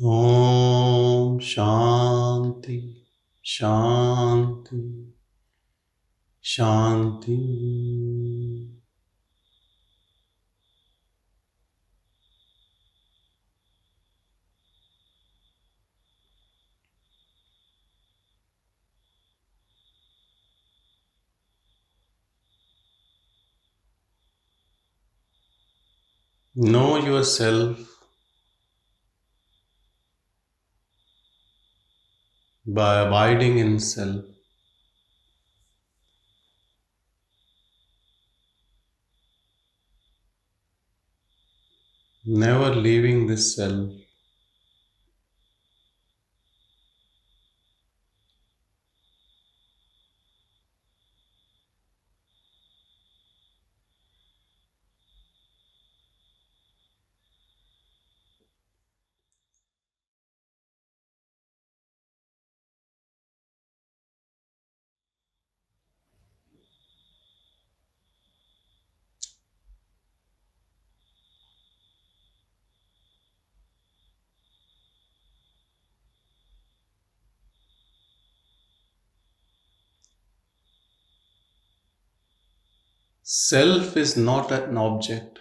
Om Shanti, Shanti, Shanti. Know yourself by abiding in self. Never leaving this self. Self is not an object.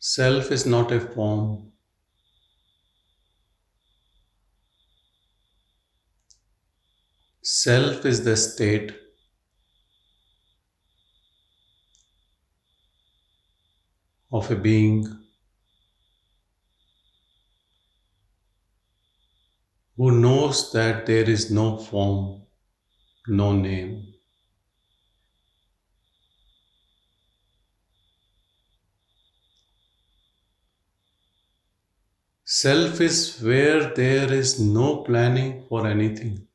Self is not a form. Self is the state of a being who knows that there is no form, no name. Self is where there is no planning for anything,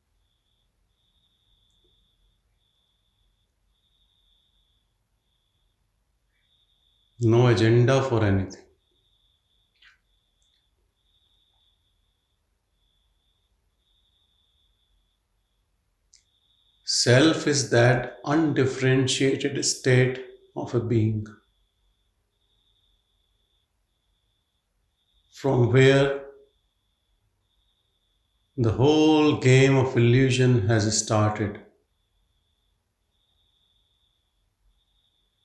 no agenda for anything. Self is that undifferentiated state of a being from where the whole game of illusion has started,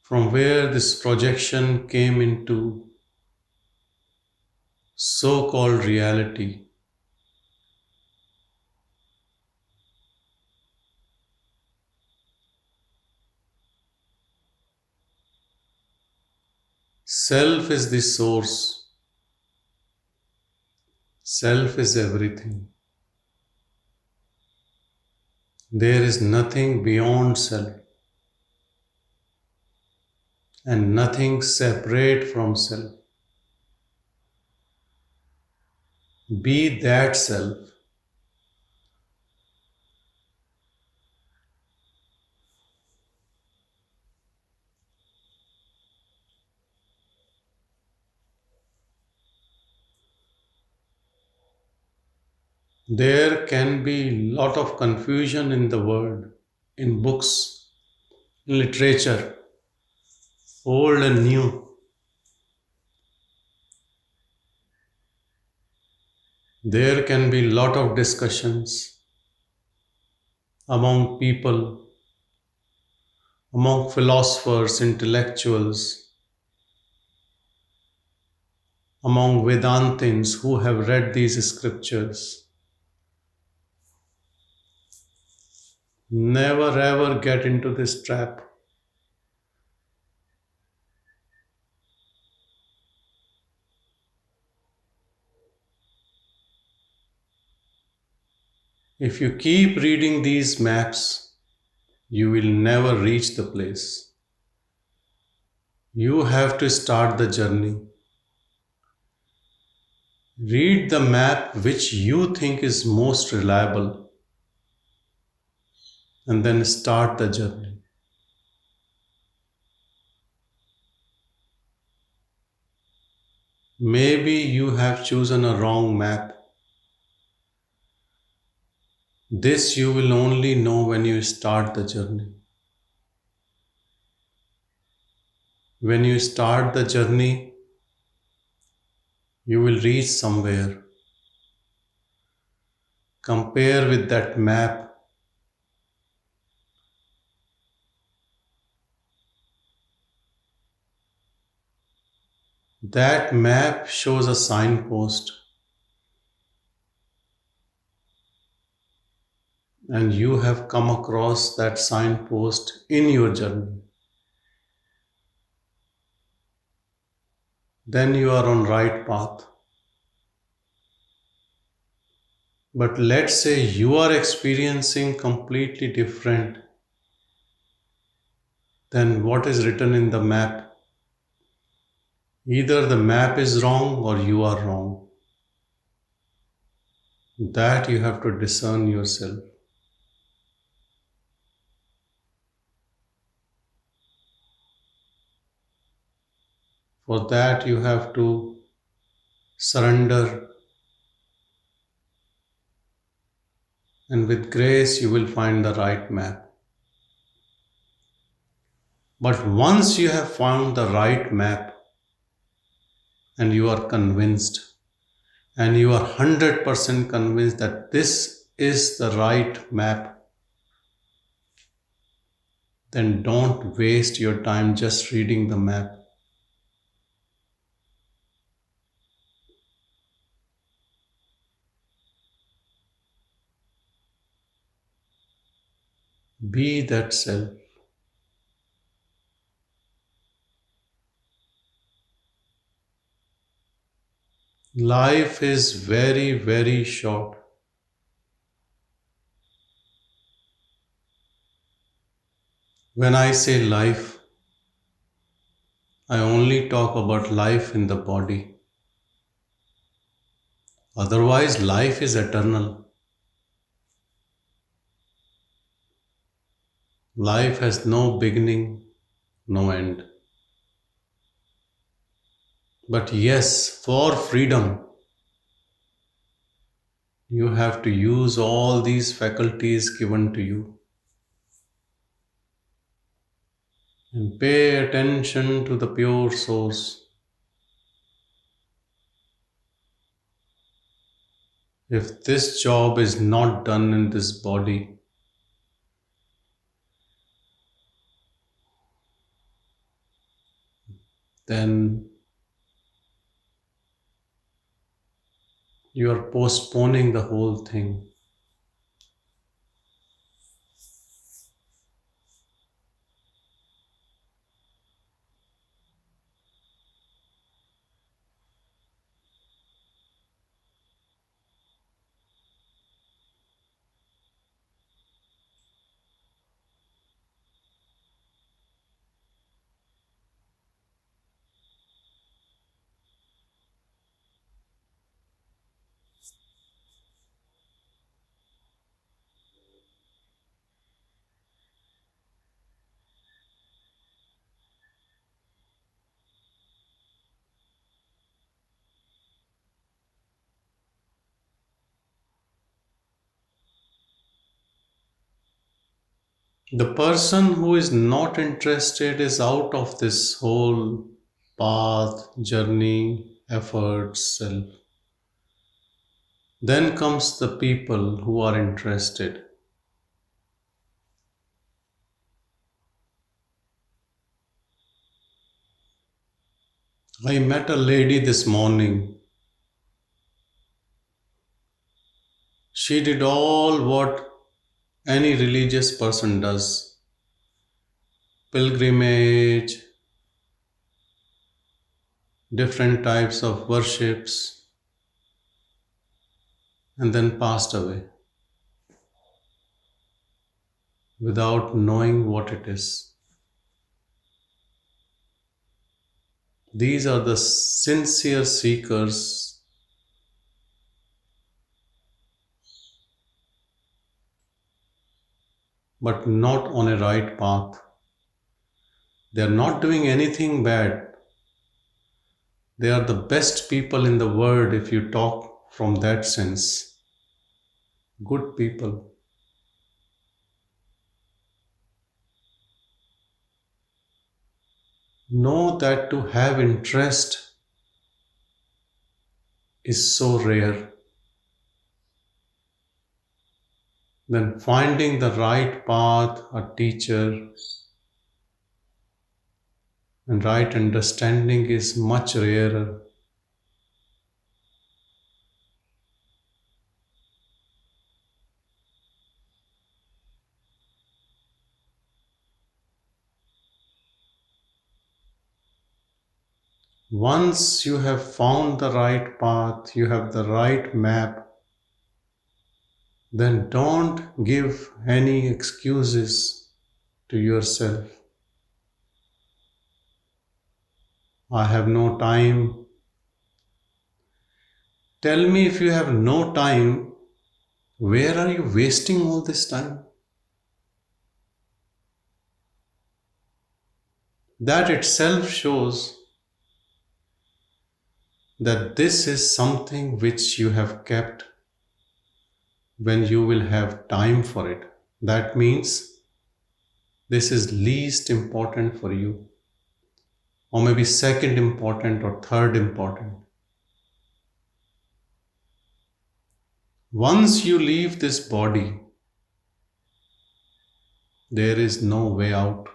from where this projection came into so called reality. Self is the source, self is everything. There is nothing beyond self and nothing separate from self. Be that self. There can be lot of confusion in the world, in books, in literature, old and new. There can be lot of discussions among people, among philosophers, intellectuals, among Vedantins who have read these scriptures. Never ever get into this trap. If you keep reading these maps, you will never reach the place. You have to start the journey. Read the map which you think is most reliable and then start the journey. Maybe you have chosen a wrong map. This you will only know when you start the journey. When you start the journey, you will reach somewhere. Compare with that map. That map shows a signpost, and you have come across that signpost in your journey. Then you are on right path. But let's say you are experiencing completely different than what is written in the map. Either the map is wrong or you are wrong. That you have to discern yourself. For that, you have to surrender, and with grace, you will find the right map. But once you have found the right map and you are convinced, and you are 100% convinced that this is the right map, then don't waste your time just reading the map. Be that self. Life is very, very short. When I say life, I only talk about life in the body. Otherwise, life is eternal. Life has no beginning, no end. But yes, for freedom, you have to use all these faculties given to you and pay attention to the pure source. If this job is not done in this body, then you are postponing the whole thing. The person who is not interested is out of this whole path, journey, effort, self. Then comes the people who are interested. I met a lady this morning. She did all what any religious person does: pilgrimage, different types of worships, and then passed away without knowing what it is. These are the sincere seekers, but not on a right path. They are not doing anything bad. They are the best people in the world if you talk from that sense. Good people. Know that to have interest is so rare. Then finding the right path, a teacher, and right understanding is much rarer. Once you have found the right path, you have the right map, then don't give any excuses to yourself. I have no time. Tell me, if you have no time, where are you wasting all this time? That itself shows that this is something which you have kept when you will have time for it. That means this is least important for you, or maybe second important or third important. Once you leave this body, there is no way out.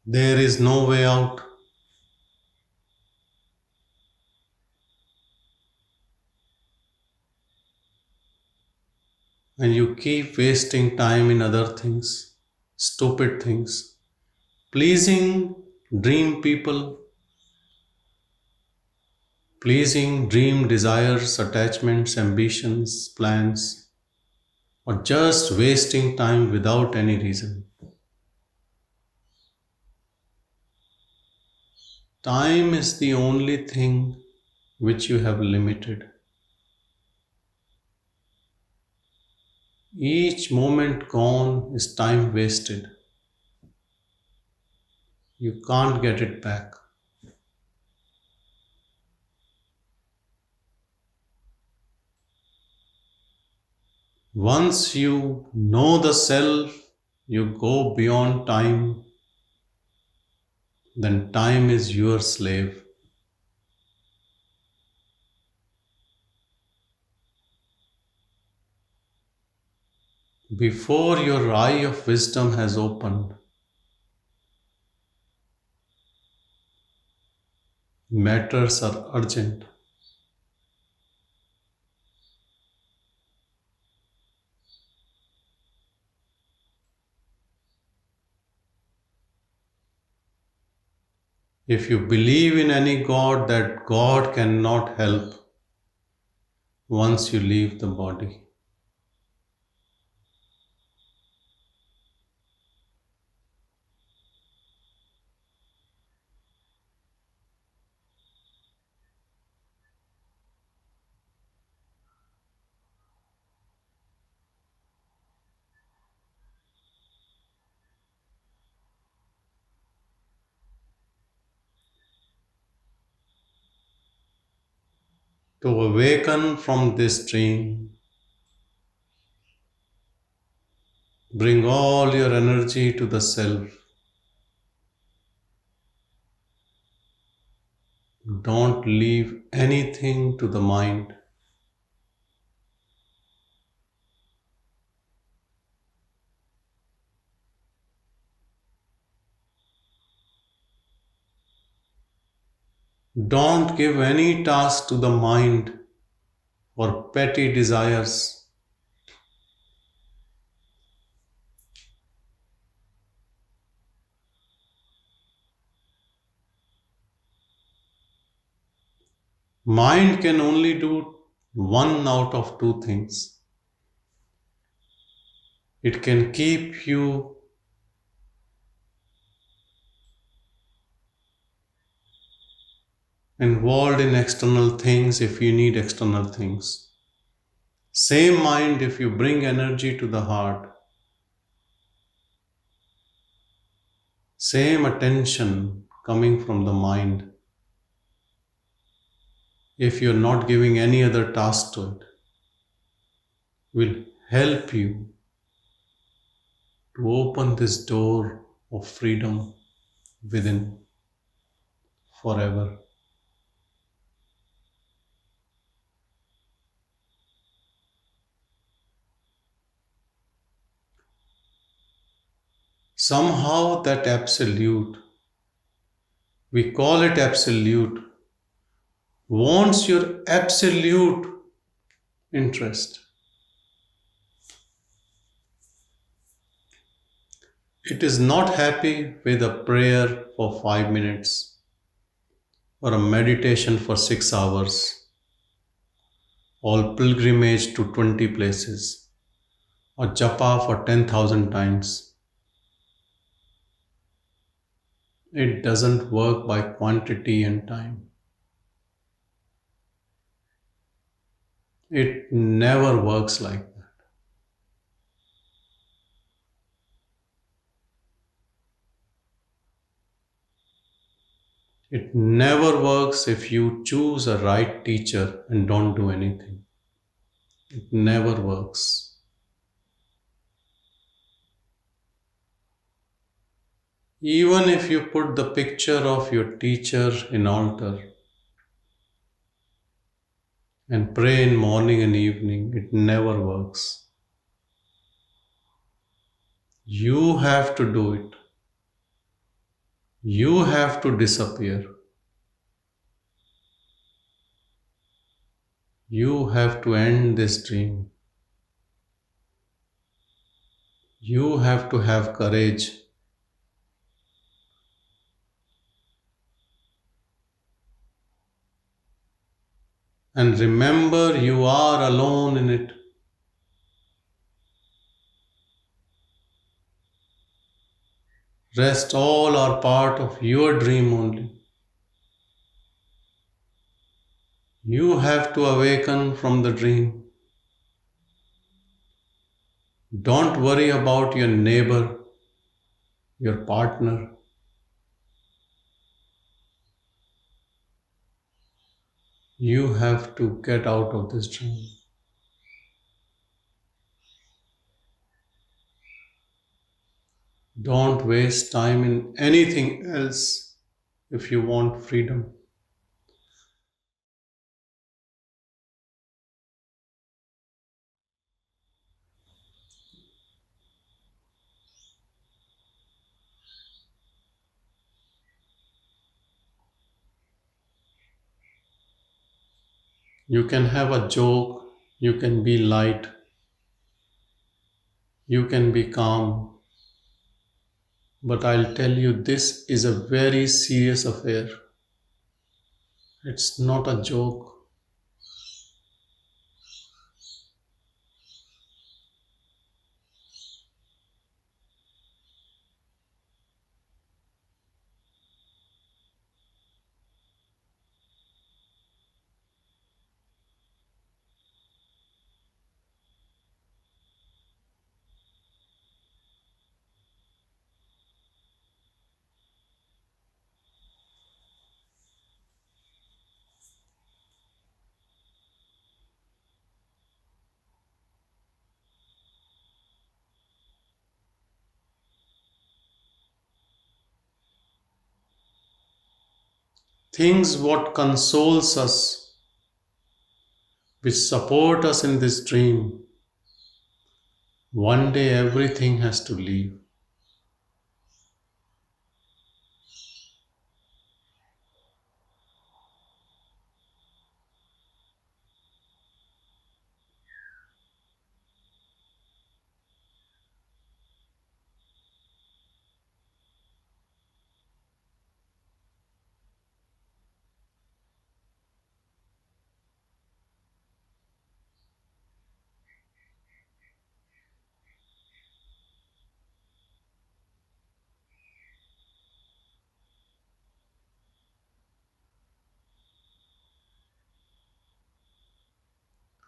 There is no way out. And you keep wasting time in other things, stupid things, pleasing dream people, pleasing dream desires, attachments, ambitions, plans, or just wasting time without any reason. Time is the only thing which you have limited. Each moment gone is time wasted. You can't get it back. Once you know the self, you go beyond time, then time is your slave. Before your eye of wisdom has opened, matters are urgent. If you believe in any God, that God cannot help once you leave the body. To awaken from this dream, bring all your energy to the self. Don't leave anything to the mind. Don't give any task to the mind or petty desires. Mind can only do one out of two things. It can keep you involved in external things if you need external things. Same mind, if you bring energy to the heart, same attention coming from the mind, if you're not giving any other task to it. will help you to open this door of freedom within forever. Somehow, that absolute, we call it absolute, wants your absolute interest. It is not happy with a prayer for 5 minutes or a meditation for 6 hours or pilgrimage to 20 places or japa for 10,000 times. It doesn't work by quantity and time. It never works like that. It never works if you choose a right teacher and don't do anything. It never works. Even if you put the picture of your teacher in altar and pray in morning and evening, it never works. You have to do it. You have to disappear. You have to end this dream. You have to have courage. And remember, you are alone in it. Rest all are part of your dream only. You have to awaken from the dream. Don't worry about your neighbor, your partner. You have to get out of this dream. Don't waste time in anything else if you want freedom. You can have a joke, you can be light, you can be calm, but I'll tell you this is a very serious affair. It's not a joke. Things what consoles us, which support us in this dream, one day everything has to leave.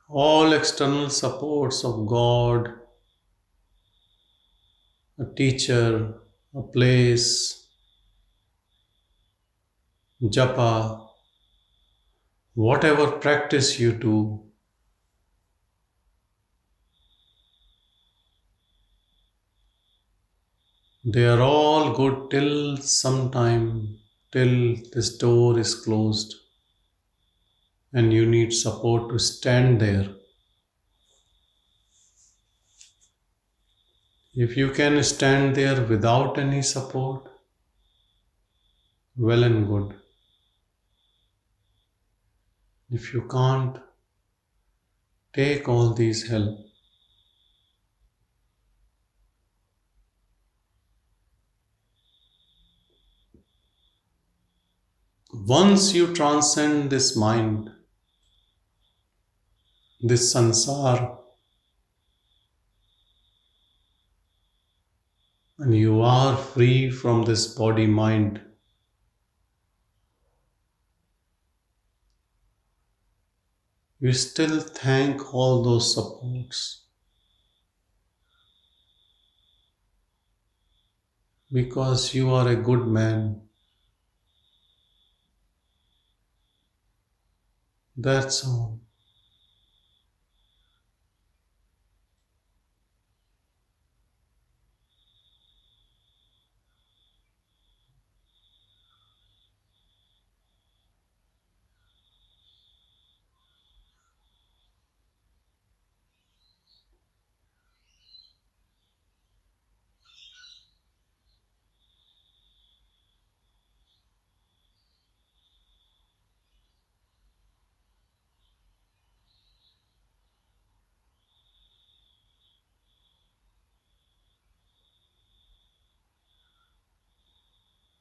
All external supports of God, a teacher, a place, japa, whatever practice you do, They are all good till sometime, till this door is closed and you need support to stand there. If you can stand there without any support, well and good. If you can't, take all these help. Once you transcend this mind, this sansar, and you are free from this body mind, you still thank all those supports because you are a good man. That's all.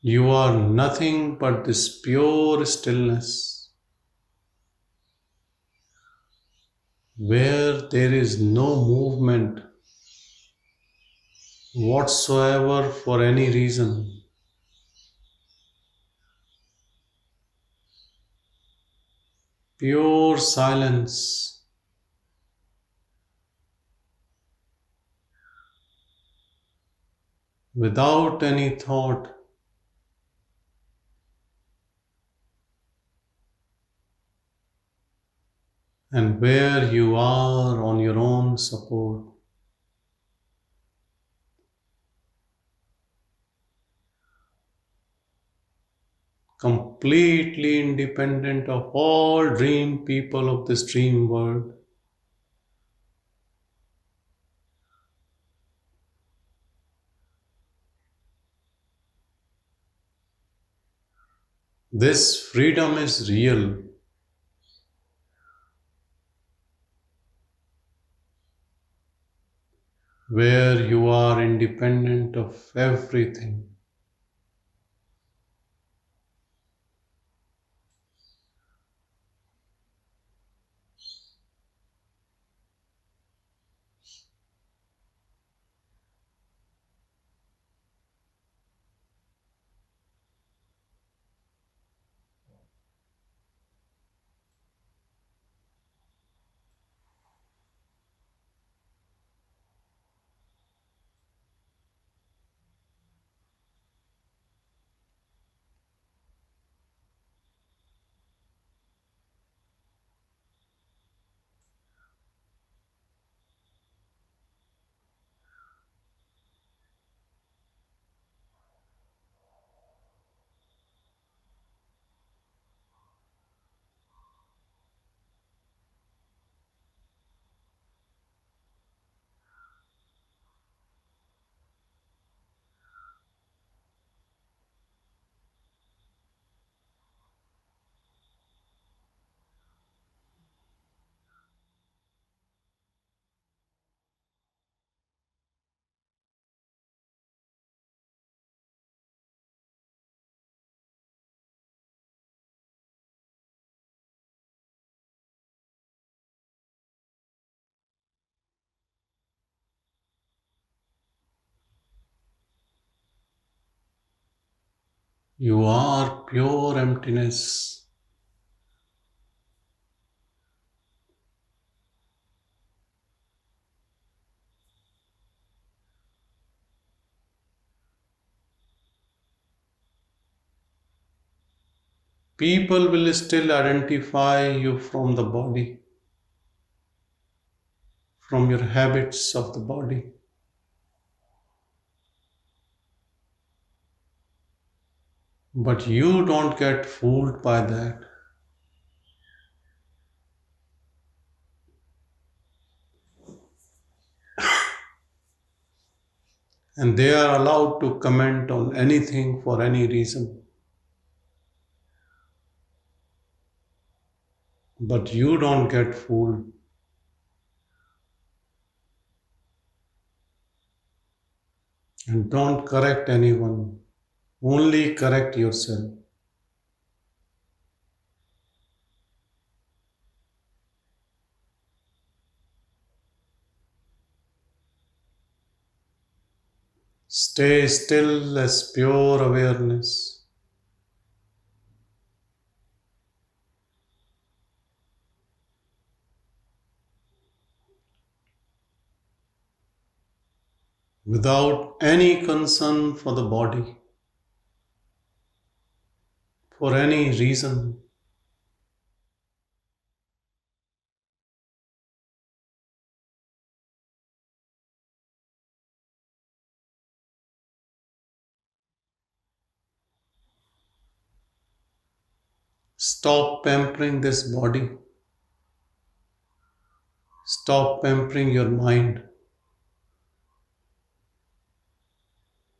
You are nothing but this pure stillness where there is no movement whatsoever for any reason. Pure silence without any thought, and where you are on your own support, completely independent of all dream people of this dream world. This freedom is real, where you are independent of everything. You are pure emptiness. People will still identify you from the body, from your habits of the body. But you don't get fooled by that. And they are allowed to comment on anything for any reason. But you don't get fooled. And don't correct anyone. Only correct yourself. Stay still as pure awareness. Without any concern for the body, for any reason. Stop pampering this body. Stop pampering your mind.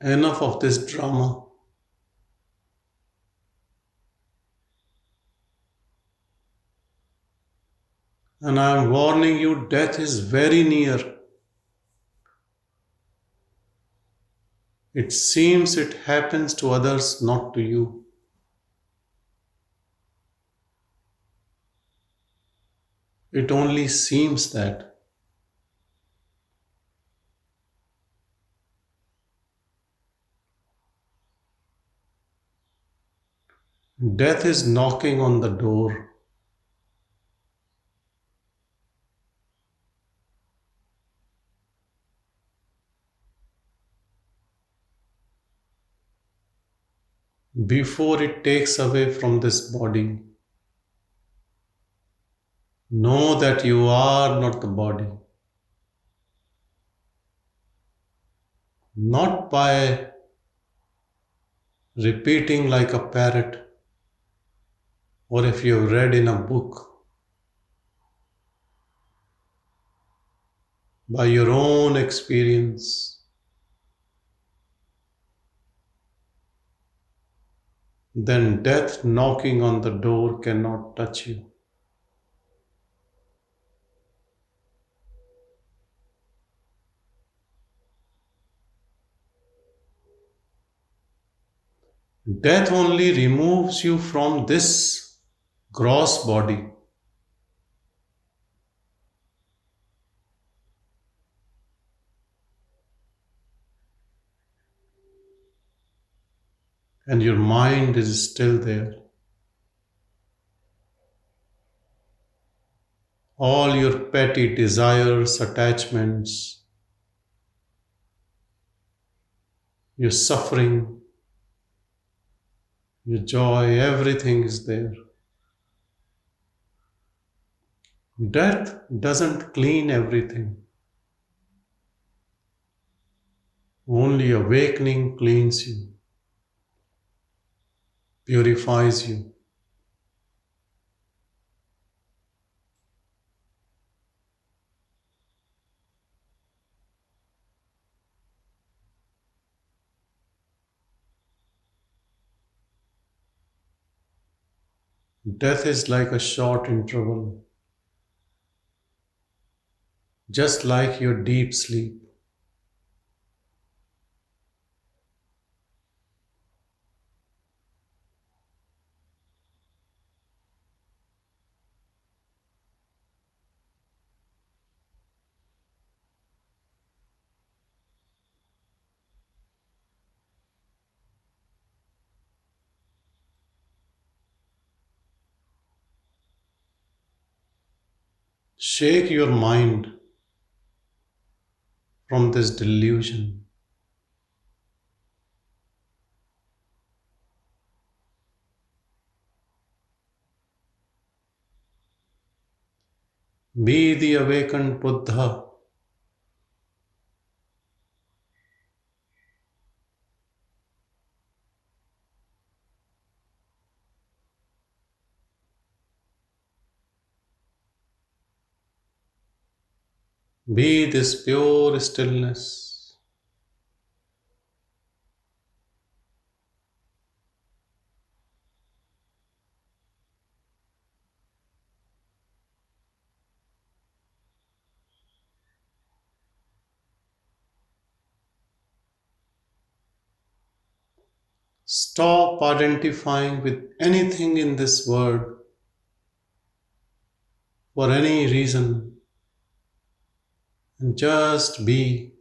Enough of this drama. And I am warning you, death is very near. It seems it happens to others, not to you. It only seems that. Death is knocking on the door. Before it takes away from this body, know that you are not the body. Not by repeating like a parrot, or if you have read in a book, by your own experience, then death knocking on the door cannot touch you. Death only removes you from this gross body. And your mind is still there. All your petty desires, attachments, your suffering, your joy, everything is there. Death doesn't clean everything. Only awakening cleans you, purifies you. Death is like a short interval, just like your deep sleep. Shake your mind from this delusion. Be the awakened Buddha. Be this pure stillness. Stop identifying with anything in this world for any reason and just be.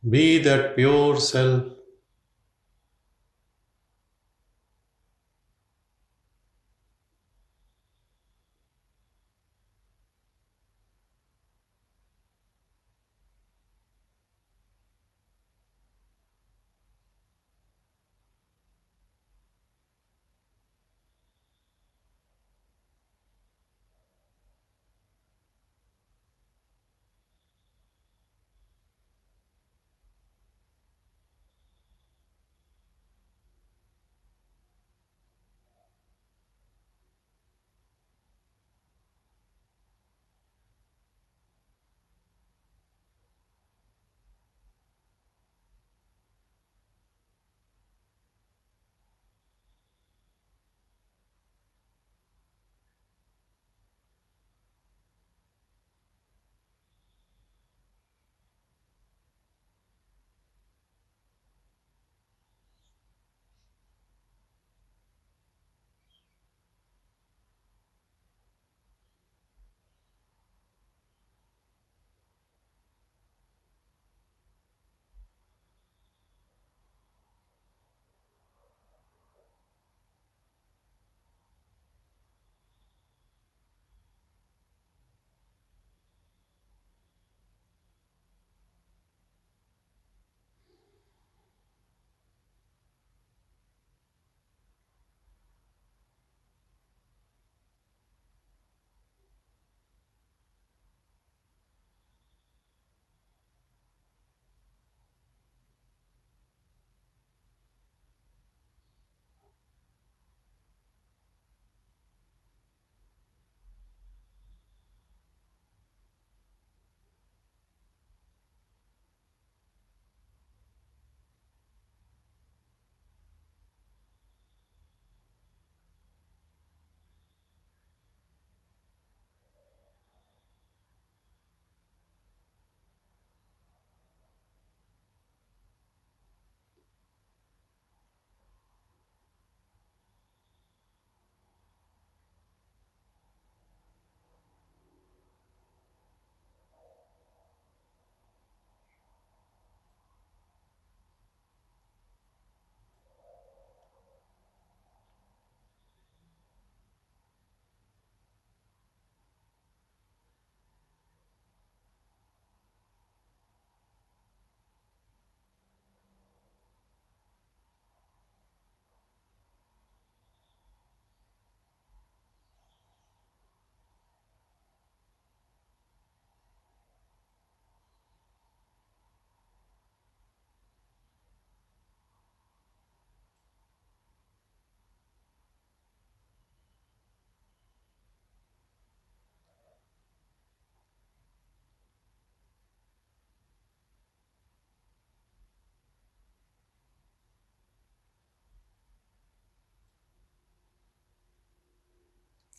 Be that pure self.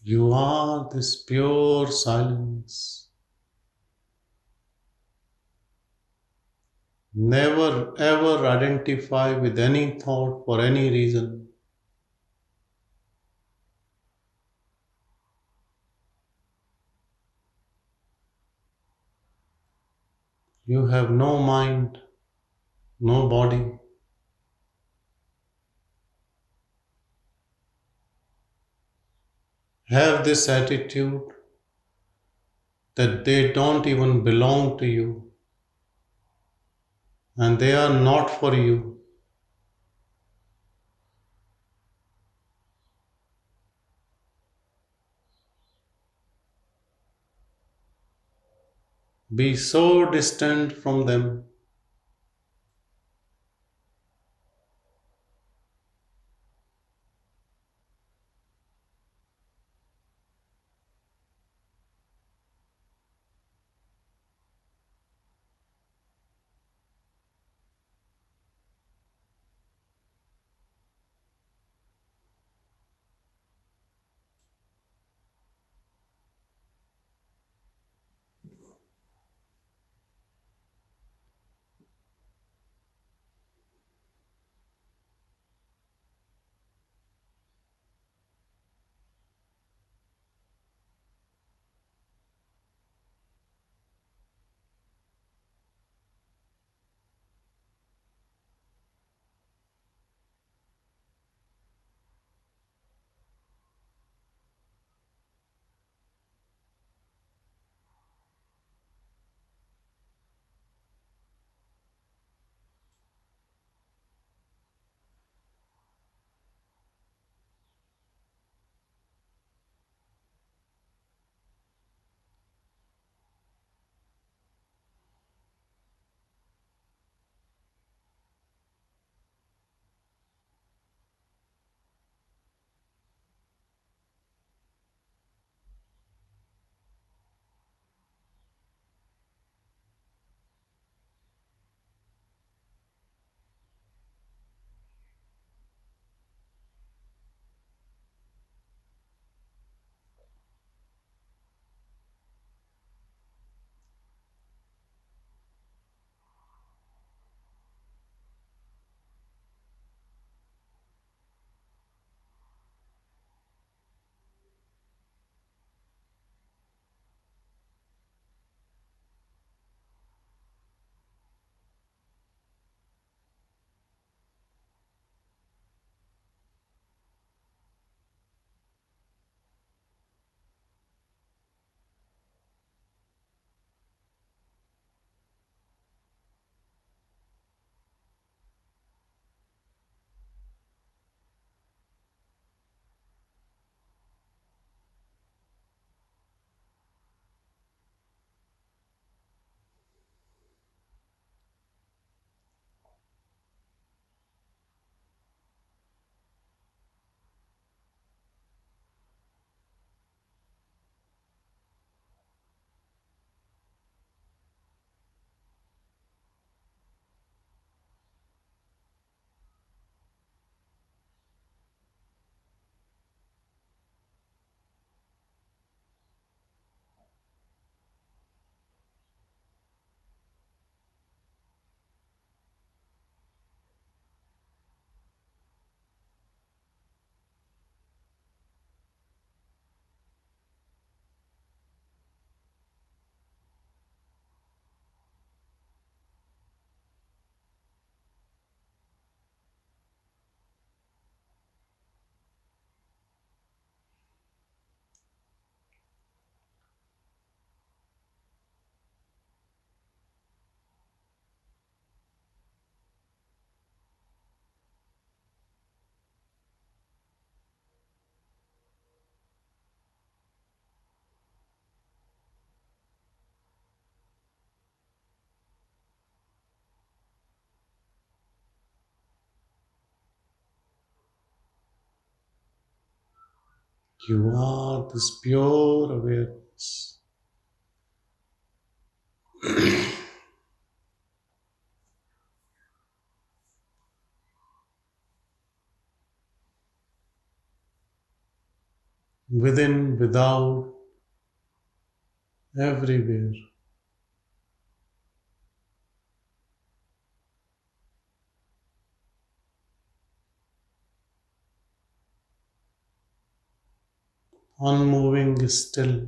You are this pure silence. Never ever identify with any thought for any reason. You have no mind, no body. Have this attitude that they don't even belong to you and they are not for you. Be so distant from them. You are this pure awareness. Within, without, everywhere. Unmoving, still.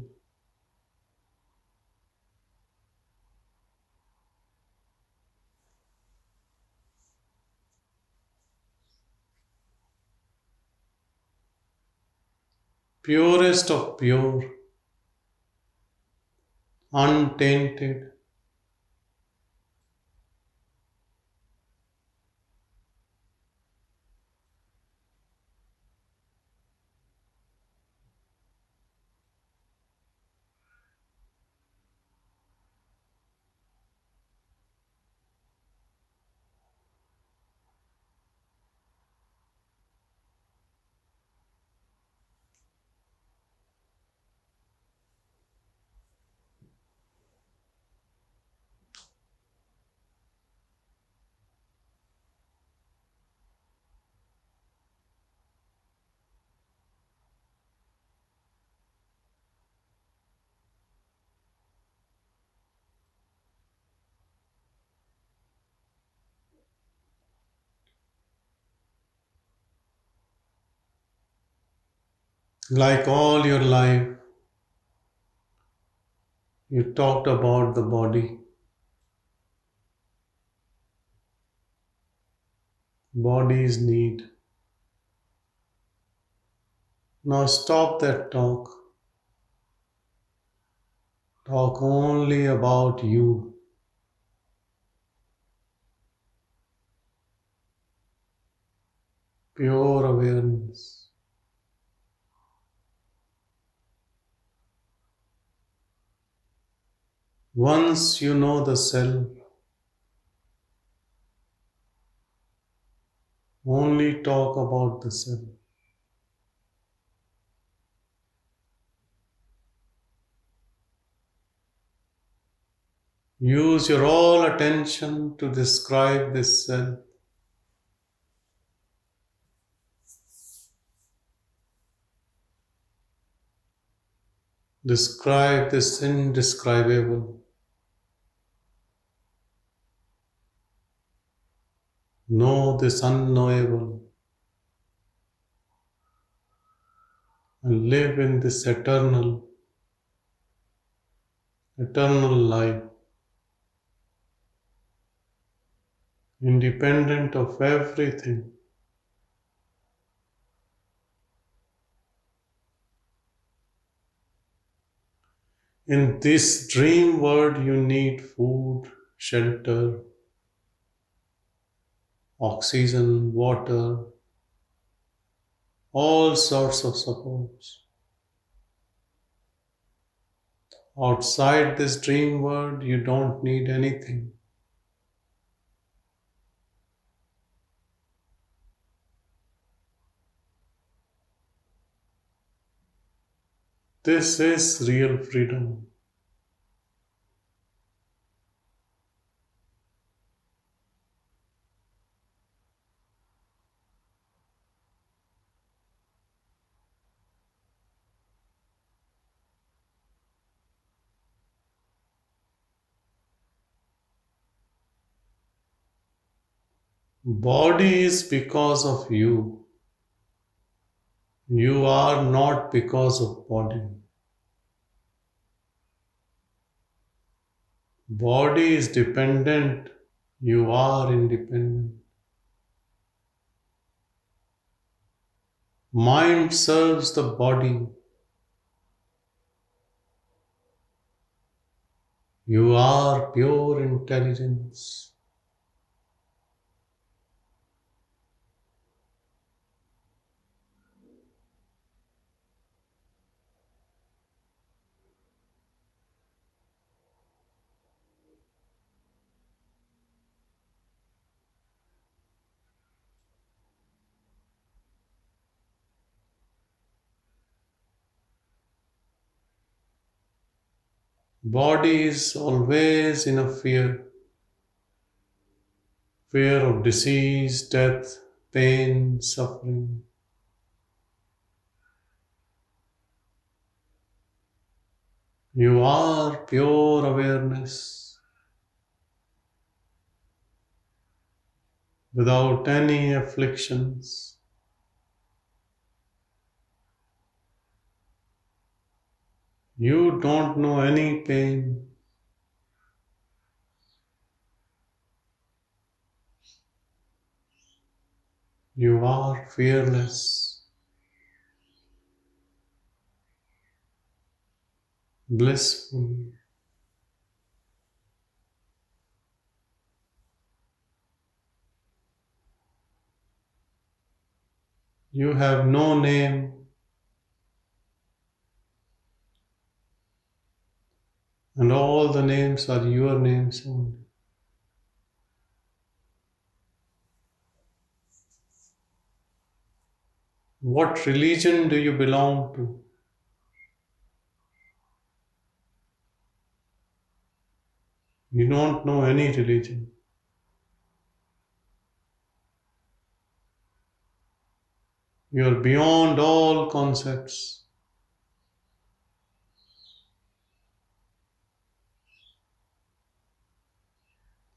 Purest of pure, untainted. Like all your life, you talked about the body. Body's need. Now stop that talk. Talk only about you. Pure awareness. Once you know the self, only talk about the self. Use your all attention to describe this self. Describe this indescribable. Know this unknowable. And live in this eternal life, independent of everything. In this dream world, you need food, shelter, oxygen, water, all sorts of supports. Outside this dream world, you don't need anything. This is real freedom. Body is because of you. You are not because of body. Body is dependent. You are independent. Mind serves the body. You are pure intelligence. Body is always in a fear of disease, death, pain, suffering. You are pure awareness without any afflictions. You don't know any pain. You are fearless, blissful. You have no name, and all the names are your names only. What religion do you belong to? You don't know any religion. You are beyond all concepts.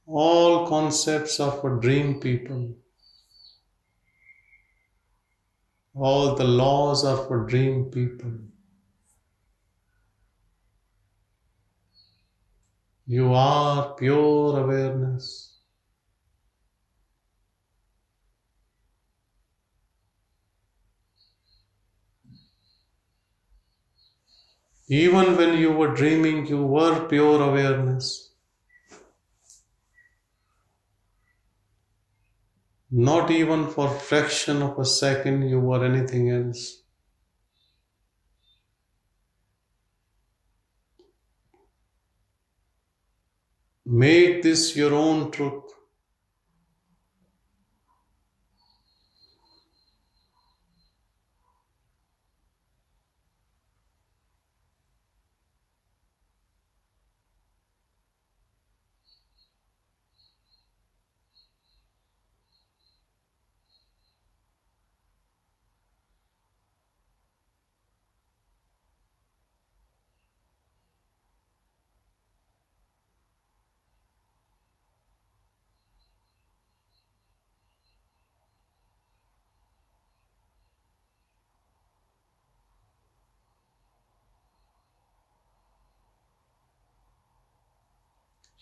All concepts are for dream people. All the laws are for dream people. You are pure awareness. Even when you were dreaming, you were pure awareness. Not even for fraction of a second you were anything else. Make this your own truth.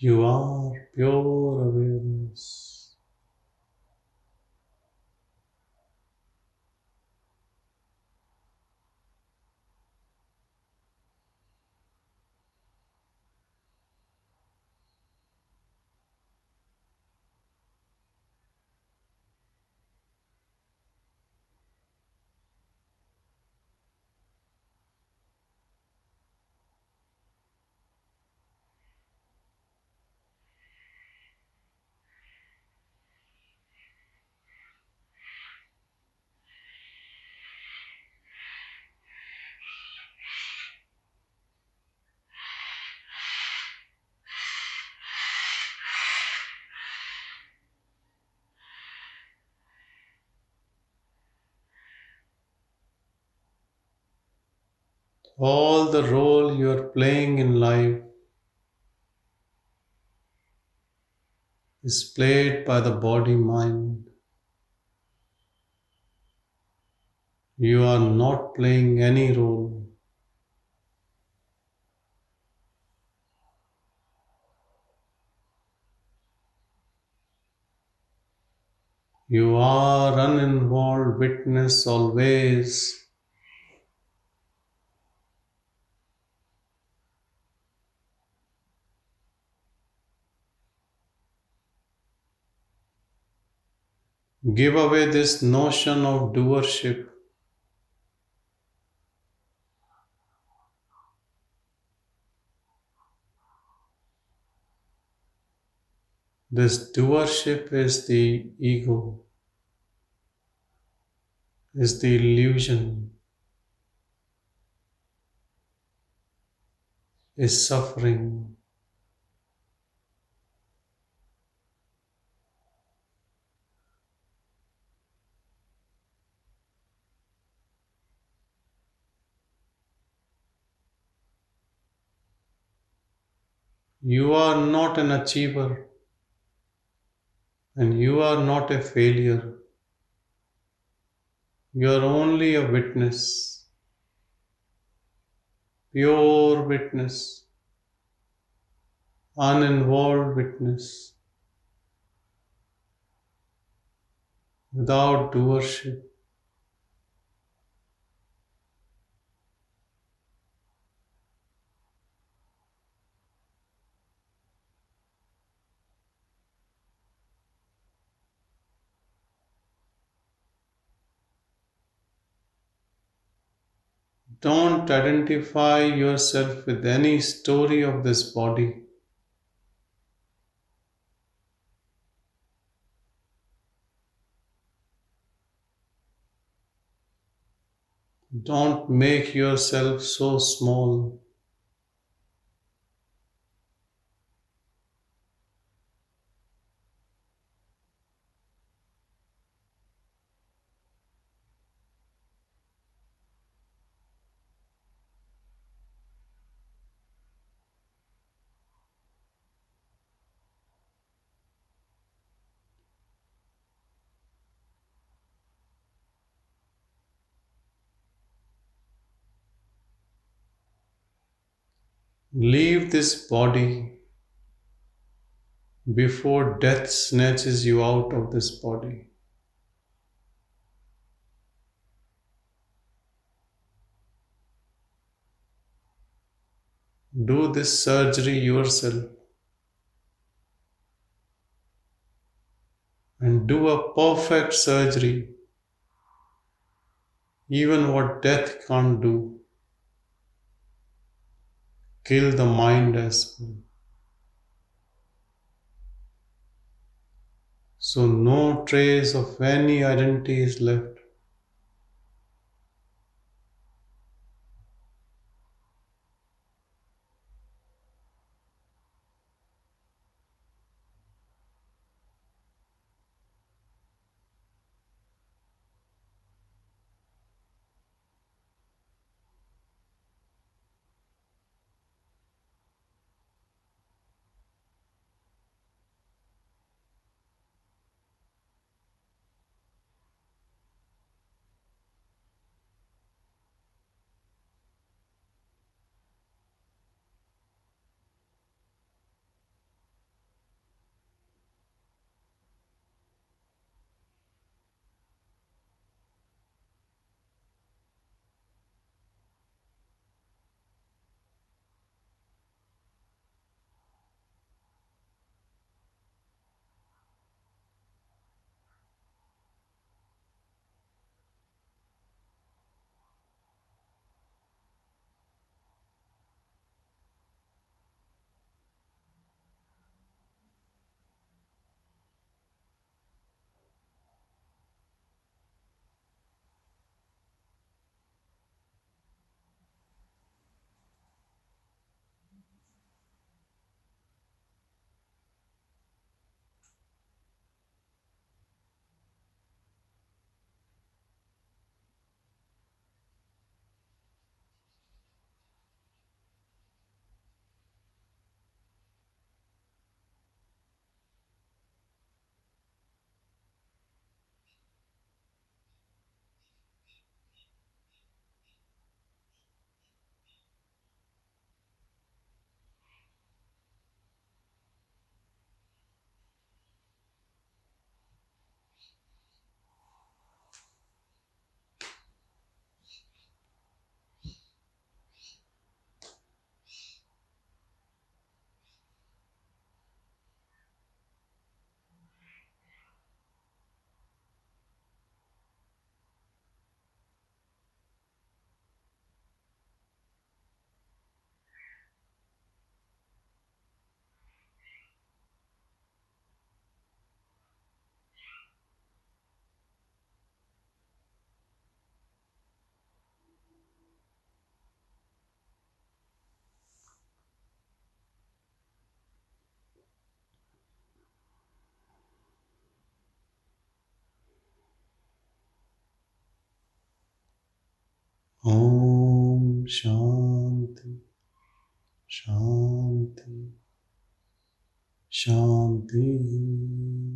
You are pure awareness. All the role you are playing in life is played by the body mind. You are not playing any role. You are uninvolved witness always. Give away this notion of doership. This doership is the ego, is the illusion. is suffering. You are not an achiever and you are not a failure. You are only a witness, pure witness, uninvolved witness, without doership. Don't identify yourself with any story of this body. Don't make yourself so small. Leave this body before death snatches you out of this body. Do this surgery yourself and do a perfect surgery, even what death can't do. Kill the mind as well. So no trace of any identity is left. Om Shanti, Shanti, Shanti.